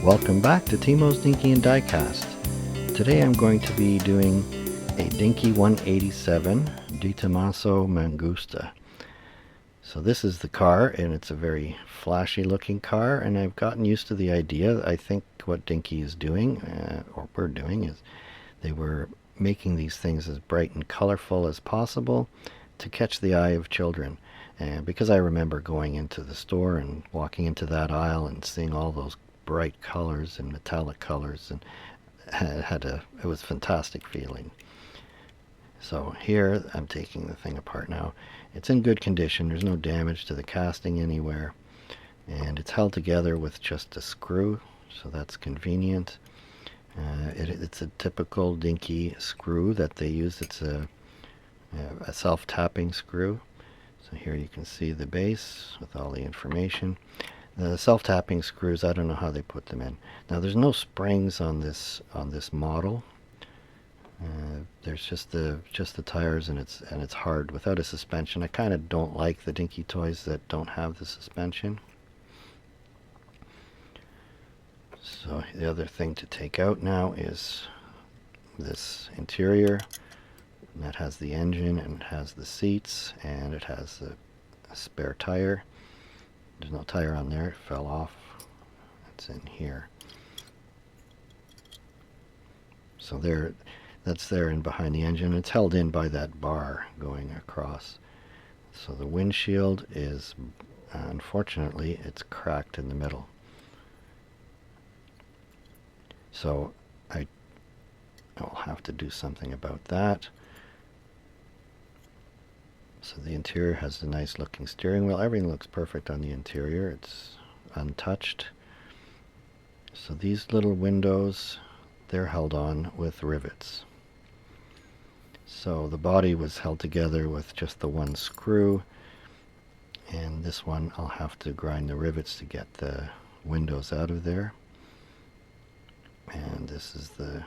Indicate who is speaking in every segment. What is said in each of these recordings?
Speaker 1: Welcome back to Timo's Dinky and Diecast. Today I'm going to be doing a Dinky 187 Tomaso Mangusta. So this is the car, and it's a very flashy looking car, and I've gotten used to the idea. I think what Dinky is doing, or we're doing, is they were making these things as bright and colorful as possible to catch the eye of children. And because I remember going into the store and walking into that aisle and seeing all those bright colors and metallic colors, and it was a fantastic feeling. So here I'm taking the thing apart now. It's in good condition. There's no damage to the casting anywhere, and it's held together with just a screw, so that's convenient. It's a typical Dinky screw that they use. It's a self-tapping screw. So here you can see the base with all the information. The self-tapping screws, I don't know how they put them in. Now there's no springs on this model. There's just the tires, and it's hard without a suspension. I kind of don't like the Dinky toys that don't have the suspension. So the other thing to take out now is this interior. And that has the engine, and it has the seats, and it has a spare tire. There's no tire on there, it fell off. It's in here. So that's there and behind the engine. It's held in by that bar going across. So the windshield is, unfortunately, it's cracked in the middle. So I'll have to do something about that. So the interior has a nice looking steering wheel. Everything looks perfect on the interior. It's untouched. So these little windows, they're held on with rivets. So the body was held together with just the one screw, and this one I'll have to grind the rivets to get the windows out of there. And this is the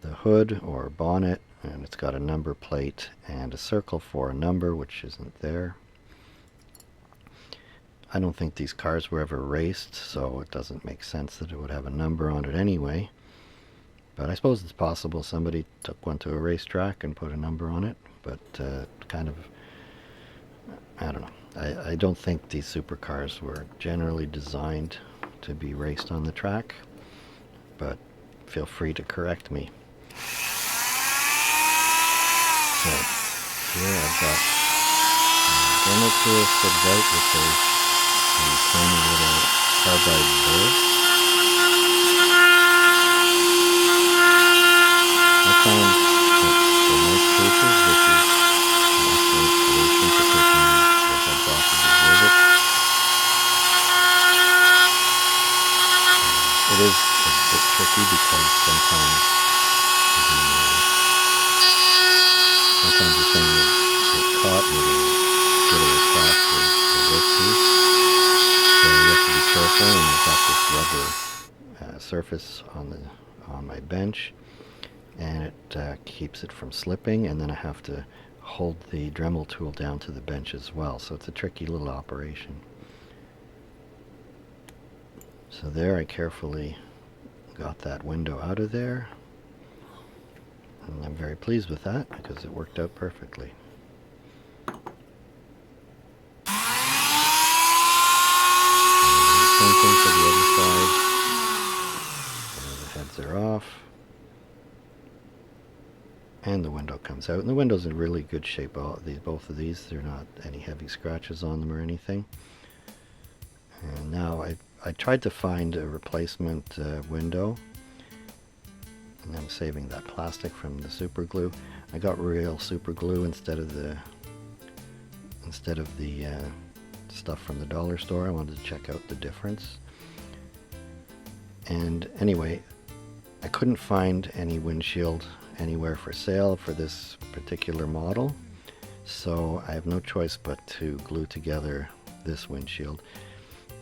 Speaker 1: hood or bonnet, and it's got a number plate and a circle for a number, which isn't there. I don't think these cars were ever raced, so it doesn't make sense that it would have a number on it anyway. But I suppose it's possible somebody took one to a racetrack and put a number on it, but kind of, I don't know. I don't think these supercars were generally designed to be raced on the track, but feel free to correct me. So here I've got demo tool sitting out with those tiny little carbide boards. I found that for most cases this is an excellent solution for taking the heads off of the rivet. It is a bit tricky because sometimes the thing will get caught and get it across the workpiece. So you have to be careful, and I've got this rubber surface on my bench, and it keeps it from slipping, and then I have to hold the Dremel tool down to the bench as well. So it's a tricky little operation. So there, I carefully got that window out of there. And I'm very pleased with that because it worked out perfectly. Same thing for the other side. The heads are off. And the window comes out. And the window's in really good shape. Both of these, there are not any heavy scratches on them or anything. And now I tried to find a replacement window. And I'm saving that plastic from the super glue. I got real super glue instead of the stuff from the dollar store. I wanted to check out the difference. And anyway, I couldn't find any windshield anywhere for sale for this particular model, so I have no choice but to glue together this windshield.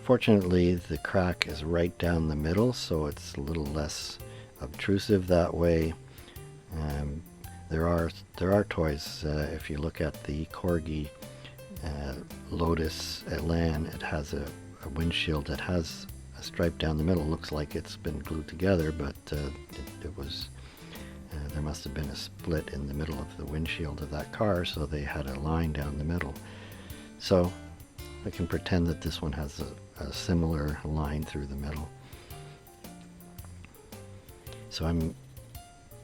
Speaker 1: Fortunately, the crack is right down the middle, so it's a little less obtrusive that way. There are toys. If you look at the Corgi Lotus Elan, it has a windshield that has stripe down the middle. Looks like it's been glued together, but it was there must have been a split in the middle of the windshield of that car, so they had a line down the middle. So I can pretend that this one has a similar line through the middle. So I'm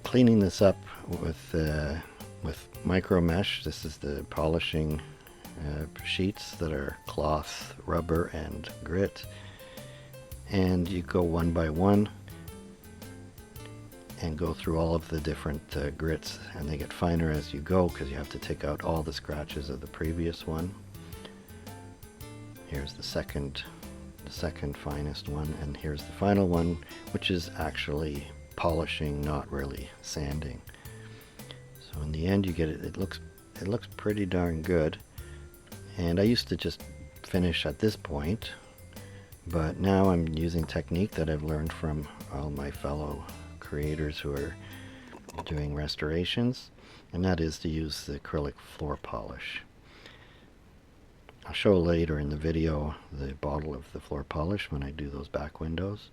Speaker 1: cleaning this up with micro mesh. This is the polishing sheets that are cloth, rubber, and grit. And you go one by one and go through all of the different grits, and they get finer as you go because you have to take out all the scratches of the previous one. Here's the second finest one, and here's the final one, which is actually polishing, not really sanding. So in the end, you get it. It looks pretty darn good. And I used to just finish at this point, but now I'm using technique that I've learned from all my fellow creators who are doing restorations, and that is to use the acrylic floor polish. I'll show later in the video the bottle of the floor polish when I do those back windows,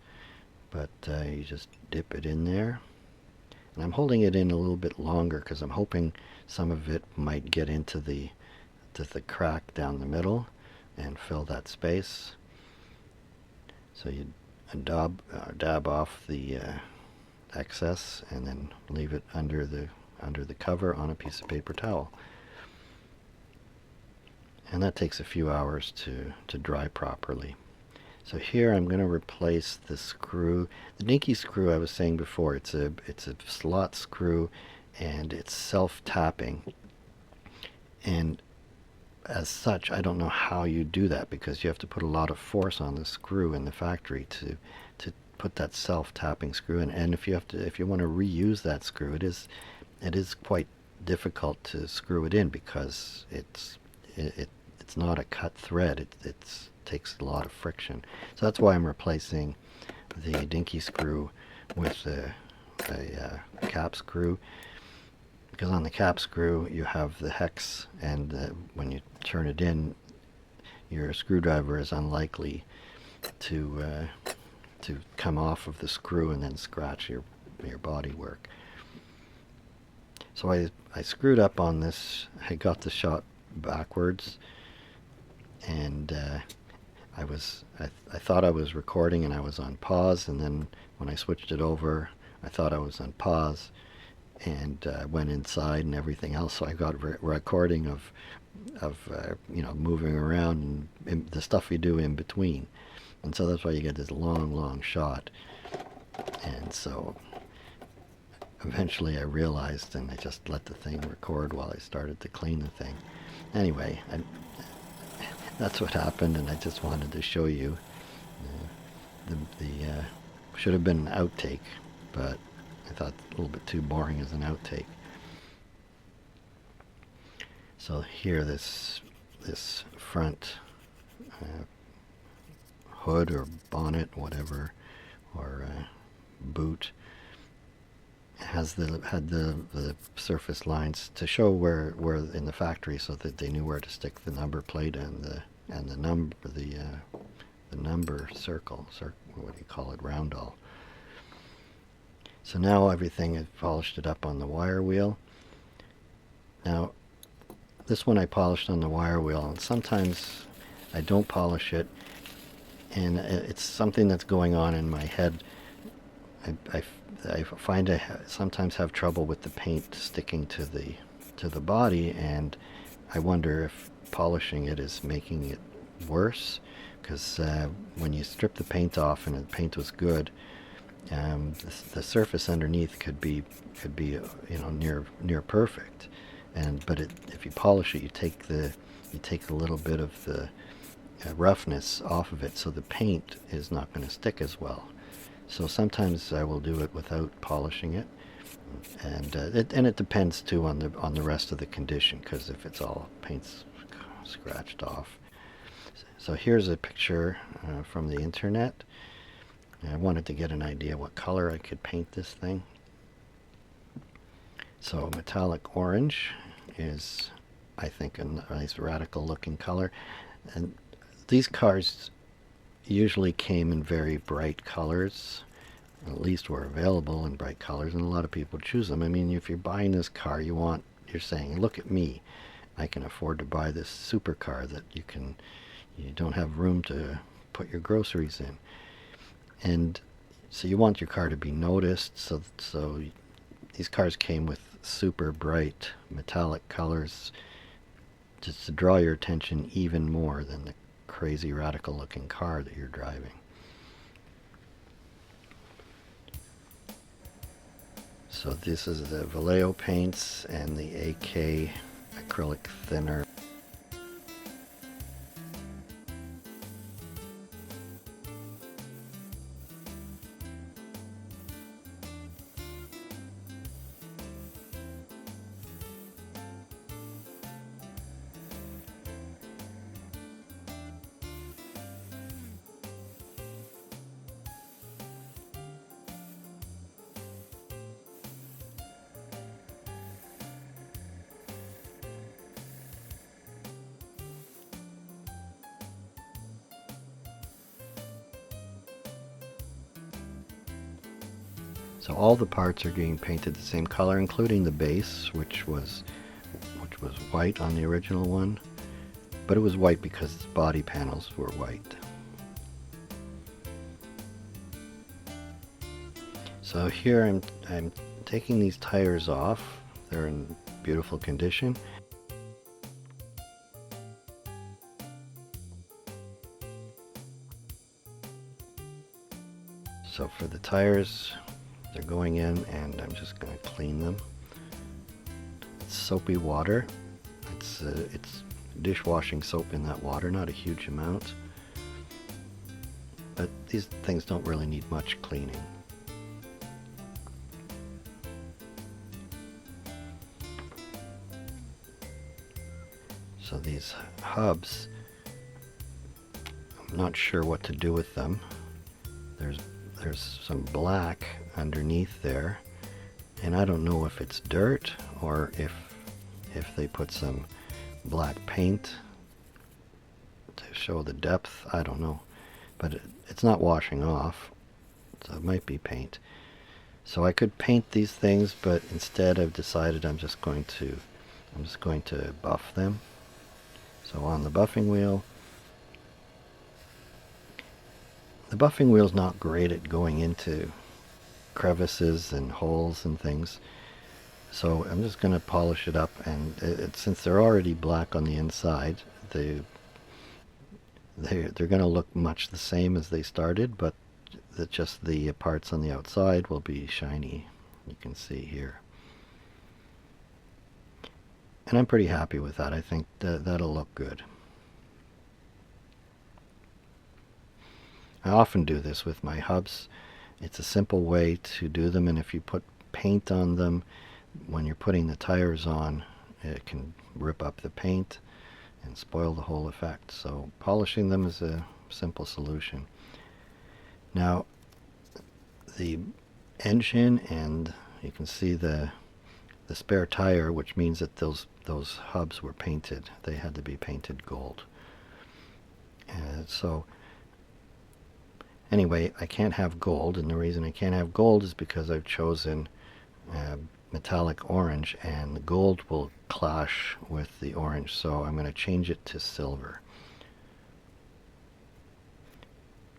Speaker 1: but you just dip it in there, and I'm holding it in a little bit longer because I'm hoping some of it might get into the crack down the middle and fill that space. So you dab off the excess and then leave it under the cover on a piece of paper towel, and that takes a few hours to dry properly. So here I'm going to replace the screw, the Dinky screw I was saying before. It's a slot screw, and it's self-tapping, and as such I don't know how you do that, because you have to put a lot of force on the screw in the factory to put that self-tapping screw in. And if you want to reuse that screw, it is quite difficult to screw it in, because it's not a cut thread. It takes a lot of friction. So that's why I'm replacing the Dinky screw with a cap screw, because on the cap screw you have the hex, and when you turn it in, your screwdriver is unlikely to come off of the screw and then scratch your body work. So I screwed up on this. I got the shot backwards, and I thought I was recording and I was on pause, and then when I switched it over I thought I was on pause, and went inside and everything else. So I got recording of moving around and the stuff you do in between. And so that's why you get this long shot. And so eventually I realized, and I just let the thing record while I started to clean the thing. Anyway, that's what happened, and I just wanted to show you. The should have been an outtake, but I thought a little bit too boring as an outtake. So here, this front hood or bonnet, whatever, or boot, had the surface lines to show where in the factory, so that they knew where to stick the number plate and the number circle, what do you call it, roundel. So now everything is polished it up on the wire wheel. Now this one I polished on the wire wheel, and sometimes I don't polish it, and it's something that's going on in my head. I find I sometimes have trouble with the paint sticking to the body, and I wonder if polishing it is making it worse, because when you strip the paint off and the paint was good, the surface underneath could be near perfect, but if you polish it, you take a little bit of the roughness off of it, so the paint is not going to stick as well. So sometimes I will do it without polishing it, and it depends too on the rest of the condition, because if it's all paint's scratched off. So here's a picture from the internet. I wanted to get an idea what color I could paint this thing. So metallic orange is, I think, a nice radical looking color. And these cars usually came in very bright colors, at least were available in bright colors, and a lot of people choose them. I mean, if you're buying this car, you're saying, look at me, I can afford to buy this supercar that you don't have room to put your groceries in. And so you want your car to be noticed, so these cars came with super bright metallic colors just to draw your attention even more than the crazy radical looking car that you're driving. So this is the Vallejo paints and the AK acrylic thinner. So all the parts are being painted the same color, including the base, which was white on the original one, but it was white because the body panels were white. So here I'm taking these tires off. They're in beautiful condition. So for the tires, they're going in, and I'm just going to clean them. It's soapy water. It's dishwashing soap in that water, not a huge amount. But these things don't really need much cleaning. So these hubs, I'm not sure what to do with them. There's some black underneath there, and I don't know if it's dirt or if they put some black paint to show the depth. I don't know, but it's not washing off, so it might be paint. So I could paint these things, but instead I've decided I'm just going to buff them. So on the buffing wheel, the buffing wheel's not great at going into crevices and holes and things, so I'm just going to polish it up, and since they're already black on the inside, they're going to look much the same as they started, but just the parts on the outside will be shiny. You can see here, and I'm pretty happy with that. I think that'll look good. I often do this with my hubs. It's a simple way to do them, and if you put paint on them when you're putting the tires on, it can rip up the paint and spoil the whole effect. So polishing them is a simple solution. Now the engine, and you can see the spare tire, which means that those hubs were painted. They had to be painted gold. So anyway, I can't have gold, and the reason I can't have gold is because I've chosen metallic orange, and the gold will clash with the orange, so I'm going to change it to silver.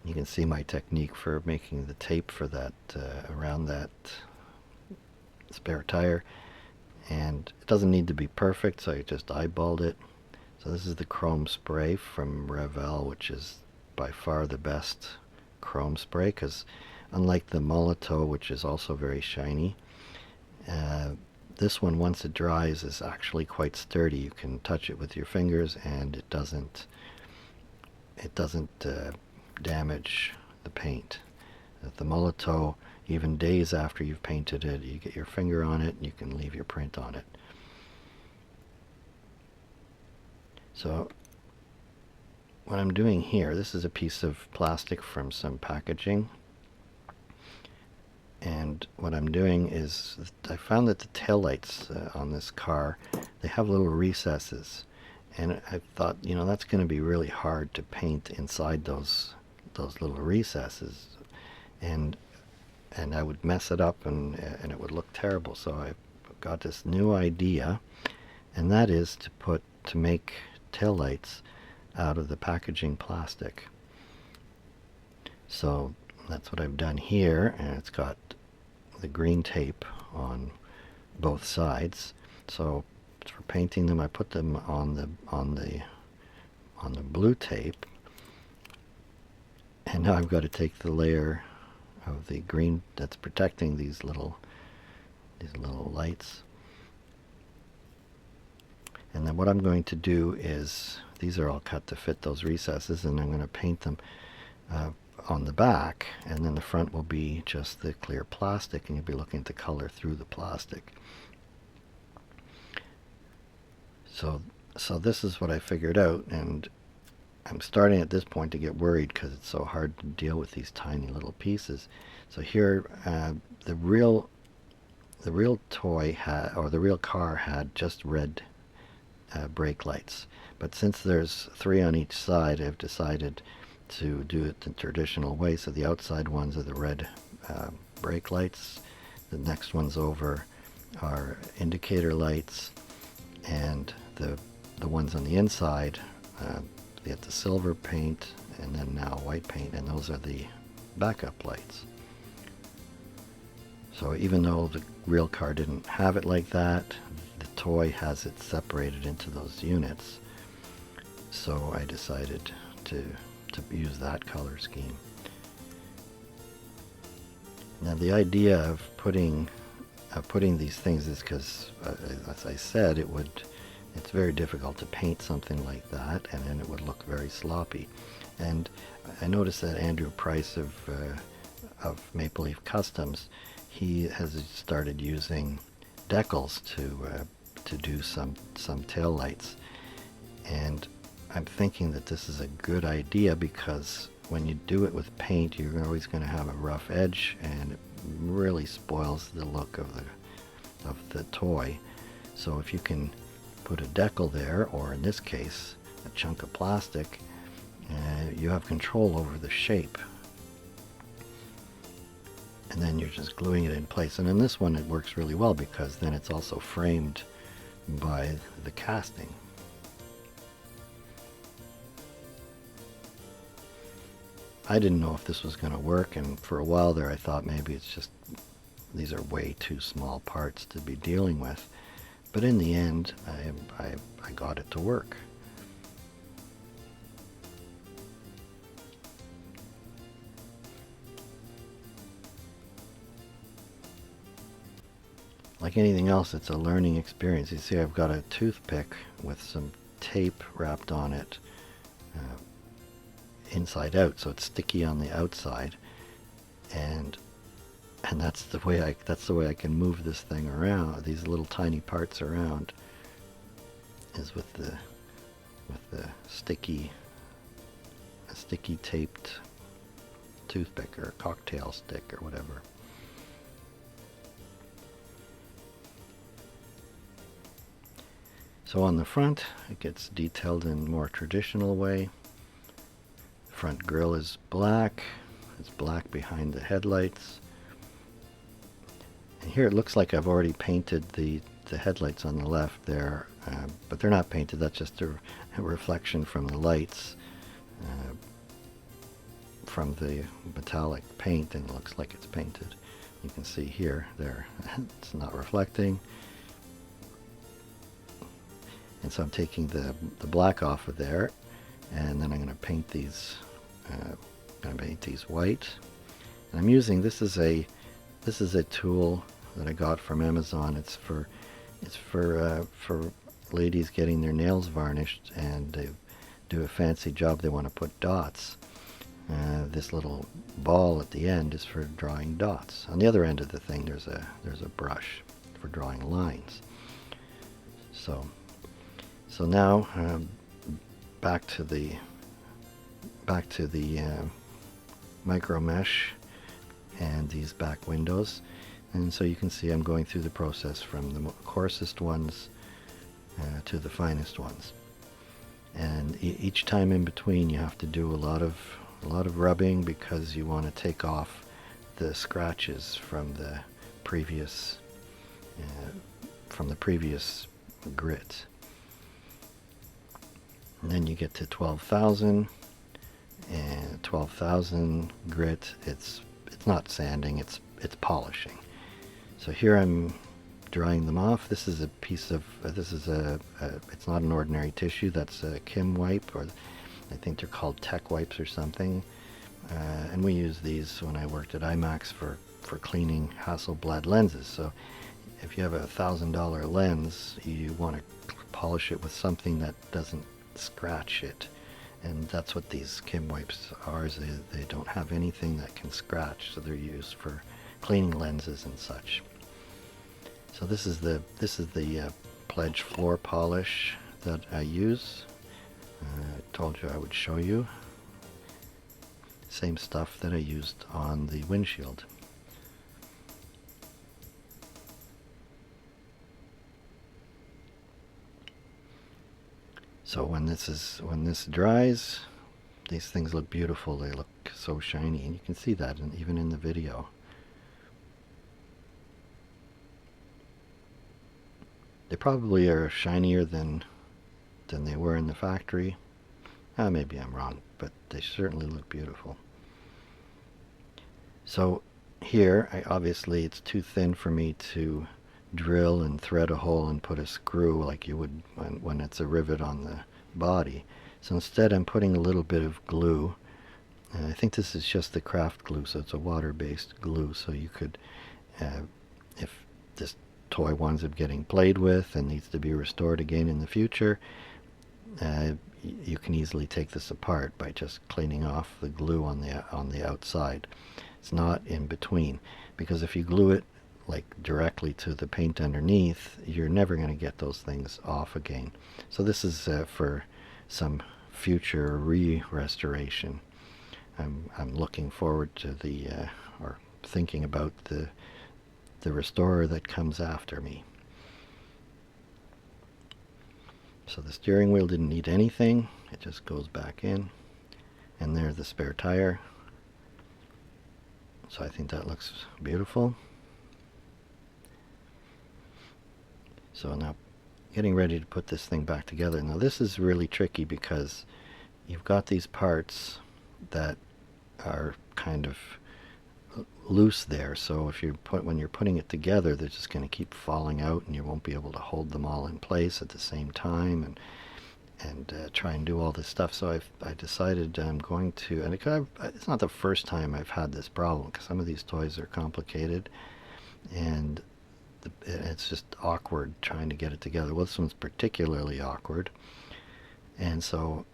Speaker 1: You can see my technique for making the tape for that around that spare tire, and it doesn't need to be perfect, so I just eyeballed it. So this is the chrome spray from Revell, which is by far the best chrome spray, because unlike the Molotow, which is also very shiny, this one, once it dries, is actually quite sturdy. You can touch it with your fingers, and it doesn't damage the paint. The Molotow, even days after you've painted it, you get your finger on it and you can leave your print on it. So what I'm doing here, this is a piece of plastic from some packaging, and what I'm doing is I found that the taillights on this car, they have little recesses, and I thought, that's going to be really hard to paint inside those those little recesses, and I would mess it up, and it would look terrible. So I got this new idea, and that is to make taillights out of the packaging plastic. So that's what I've done here, and it's got the green tape on both sides. So for painting them, I put them on the blue tape, and now I've got to take the layer of the green that's protecting these little lights. And then what I'm going to do is, these are all cut to fit those recesses, and I'm going to paint them on the back, and then the front will be just the clear plastic, and you'll be looking at the color through the plastic. So this is what I figured out, and I'm starting at this point to get worried because it's so hard to deal with these tiny little pieces. So here, the real toy had, or the real car had, just red brake lights. But since there's 3 on each side, I've decided to do it the traditional way. So the outside ones are the red brake lights. The next ones over are indicator lights, and the ones on the inside, they have the silver paint and then now white paint, and those are the backup lights. So even though the real car didn't have it like that, the toy has it separated into those units. So I decided to use that color scheme. Now the idea of putting these things is because, as I said, it's very difficult to paint something like that, and then it would look very sloppy. And I noticed that Andrew Price of Maple Leaf Customs, he has started using decals to do some tail lights, and I'm thinking that this is a good idea, because when you do it with paint, you're always going to have a rough edge, and it really spoils the look of the toy. So if you can put a decal there, or in this case a chunk of plastic, you have control over the shape, and then you're just gluing it in place. And in this one it works really well, because then it's also framed by the casting. I didn't know if this was going to work, and for a while there I thought maybe it's just these are way too small parts to be dealing with. But in the end, I got it to work. Like anything else, it's a learning experience. You see, I've got a toothpick with some tape wrapped on it, inside out, so it's sticky on the outside, and that's the way I can move this thing around, these little tiny parts around, is with the sticky taped toothpick, or cocktail stick, or whatever. So on the front, it gets detailed in a more traditional way. Front grille is black. It's black behind the headlights. And here it looks like I've already painted the headlights on the left there, but they're not painted. That's just a reflection from the lights, from the metallic paint, and it looks like it's painted. You can see here, there, it's not reflecting. And so I'm taking the black off of there, and then I'm going to paint these. White. And I'm using, this is a tool that I got from Amazon. It's for ladies getting their nails varnished, and they do a fancy job. They want to put dots. This little ball at the end is for drawing dots. On the other end of the thing, there's a brush for drawing lines. So now back to the micro mesh and these back windows, and so you can see I'm going through the process from the coarsest ones to the finest ones, and each time in between you have to do a lot of a lot of rubbing because you want to take off the scratches from the previous uh, grit. And then you get to 12,000, and 12,000 grit. It's not sanding, it's polishing. So here I'm drying them off. This is a piece of it's not an ordinary tissue. That's a Kim wipe, or I think they're called Tech wipes or something. And we use these when I worked at IMAX for cleaning Hasselblad lenses. So if you have $1,000 lens, you want to polish it with something that doesn't scratch it. And that's what these Kim wipes are. Is they don't have anything that can scratch, so they're used for cleaning lenses and such. So this is the Pledge floor polish that I use. I told you I would show you. Same stuff that I used on the windshield. So when this dries, these things look beautiful. They look so shiny, and you can see that even in the video. They probably are shinier than they were in the factory. Maybe I'm wrong, but they certainly look beautiful. So here, obviously it's too thin for me to drill and thread a hole and put a screw like you would when it's a rivet on the body. So instead I'm putting a little bit of glue. I think this is just the craft glue, so it's a water-based glue. So you could, if this toy winds up getting played with and needs to be restored again in the future, you can easily take this apart by just cleaning off the glue on the outside. It's not in between, because if you glue it like directly to the paint underneath, you're never going to get those things off again. So this is for some future restoration. I'm looking forward to or thinking about the restorer that comes after me. So the steering wheel didn't need anything. It just goes back in, and there's the spare tire. So I think that looks beautiful. So now getting ready to put this thing back together. Now this is really tricky because you've got these parts that are kind of loose there, so if when you're putting it together, they're just going to keep falling out, and you won't be able to hold them all in place at the same time and try and do all this stuff. So I decided I'm going to, and it's not the first time I've had this problem, because some of these toys are complicated and it's just awkward trying to get it together. Well, this one's particularly awkward, and so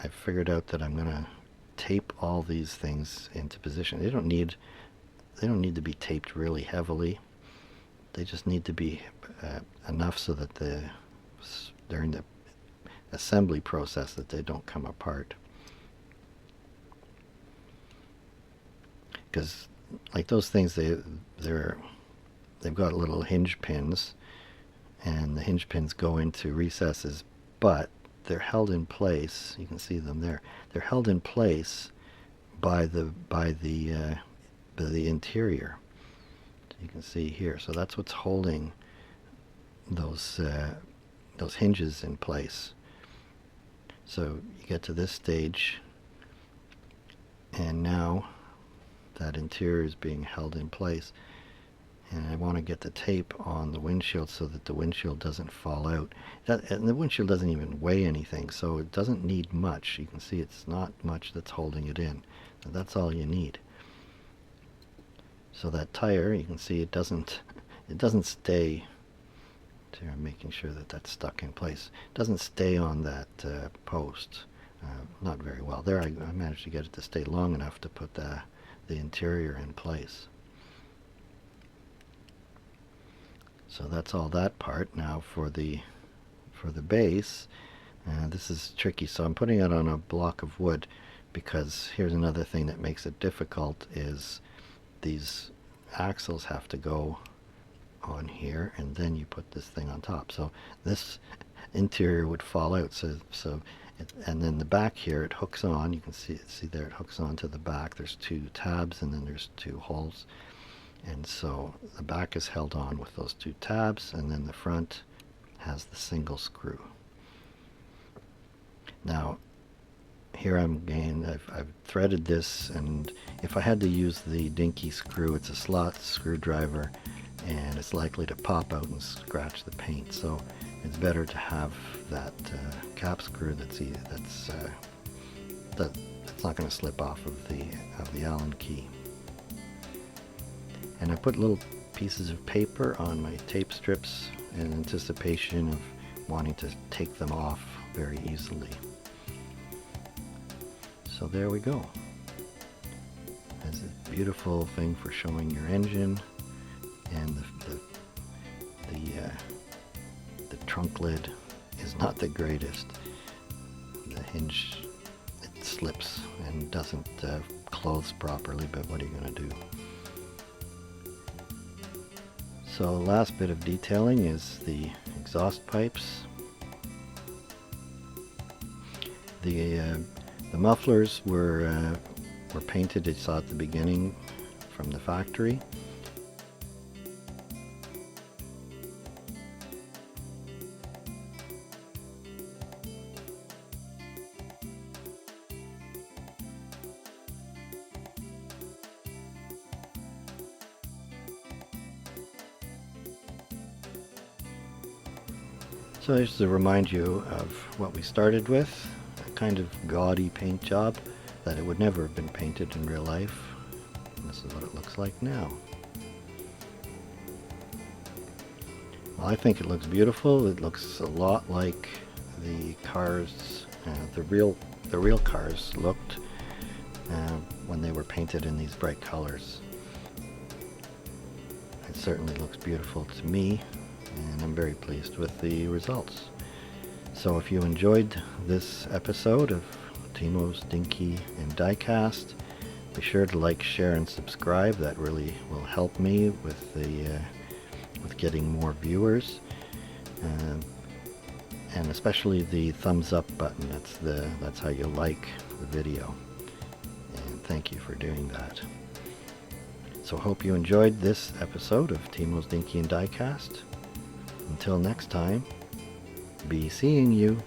Speaker 1: I figured out that I'm going to tape all these things into position. They don't need to be taped really heavily. They just need to be enough so that during the assembly process that they don't come apart. Because like those things, they've got little hinge pins, and the hinge pins go into recesses, but they're held in place. You can see them there. They're held in place by the interior. You can see here. So that's what's holding those hinges in place. So you get to this stage, and now that interior is being held in place. And I want to get the tape on the windshield so that the windshield doesn't fall out. And the windshield doesn't even weigh anything, so it doesn't need much. You can see it's not much that's holding it in. So that's all you need. So that tire, you can see it doesn't stay. I'm making sure that that's stuck in place. It doesn't stay on that post. Not very well. There, I managed to get it to stay long enough to put the interior in place. So that's all that part. Now for the base, this is tricky. So I'm putting it on a block of wood, because here's another thing that makes it difficult is these axles have to go on here, and then you put this thing on top. So this interior would fall out. So And then the back here, it hooks on. You can see there, it hooks on to the back. There's two tabs and then there's two holes. And so the back is held on with those two tabs, and then the front has the single screw. Now, here I've threaded this, and if I had to use the Dinky screw, it's a slot screwdriver, and it's likely to pop out and scratch the paint. So it's better to have that cap screw that's not going to slip off of the Allen key. And I put little pieces of paper on my tape strips in anticipation of wanting to take them off very easily. So there we go. It's a beautiful thing for showing your engine, and the trunk lid is not the greatest. The hinge, it slips and doesn't close properly, but what are you going to do? So the last bit of detailing is the exhaust pipes. The mufflers were painted, you saw at the beginning, from the factory. So just to remind you of what we started with, a kind of gaudy paint job that it would never have been painted in real life. And this is what it looks like now. Well, I think it looks beautiful. It looks a lot like the cars, the real cars looked when they were painted in these bright colors. It certainly looks beautiful to me, and I'm very pleased with the results. So if you enjoyed this episode of Timo's Dinky and Diecast, be sure to like, share, and subscribe. That really will help me with getting more viewers, and especially the thumbs up button. That's how you like the video. And thank you for doing that. So hope you enjoyed this episode of Timo's Dinky and Diecast. Until next time, be seeing you.